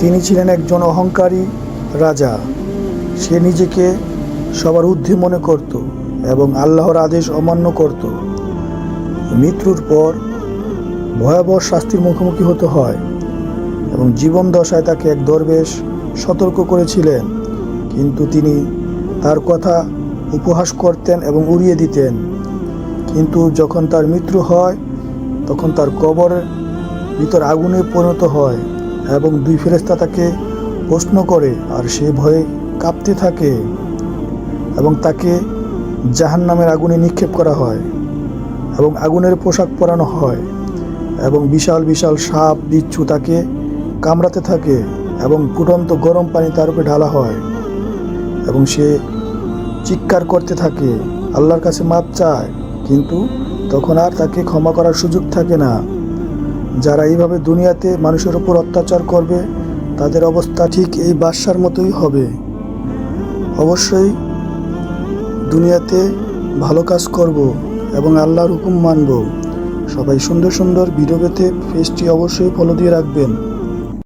তিনি ছিলেন একজন অহংকারী রাজা। সে নিজেকে সবার ঊর্ধ্বে মনে করত এবং আল্লাহর আদেশ অমান্য করত। মৃত্যুর পর ভয়াবহ শাস্তির মুখোমুখি হতে হয় এবং জীবন দশায় তাকে এক দরবেশ সতর্ক করেছিলেন, কিন্তু তিনি তার কথা উপহাস করতেন এবং উড়িয়ে দিতেন। কিন্তু যখন তার মৃত্যু হয় তখন তার কবরের ভিতর আগুনে পরিণত হয় এবং দুই ফেরেশতা তাকে প্রশ্ন করে, আর সে ভয়ে কাঁপতে থাকে এবং তাকে জাহান্নামের আগুনে নিক্ষেপ করা হয় এবং আগুনের পোশাক পরানো হয় এবং বিশাল বিশাল সাপ বিচ্ছু তাকে কামড়াতে থাকে এবং ফুটন্ত গরম পানি তার উপরে ঢালা হয় এবং সে চিৎকার করতে থাকে, আল্লাহর কাছে মাপ চায়, কিন্তু তখন আর তাকে ক্ষমা করার সুযোগ থাকে না। যারা এইভাবে দুনিয়াতে মানুষের উপর অত্যাচার করবে তাদের অবস্থা ঠিক এই বাদশার মতোই হবে। অবশ্যই দুনিয়াতে ভালো কাজ করব এবং আল্লাহর হুকুম মানব। সবাই সুন্দর সুন্দর ভিডিও পেতে পেজটি অবশ্যই ফলো দিয়ে রাখবেন।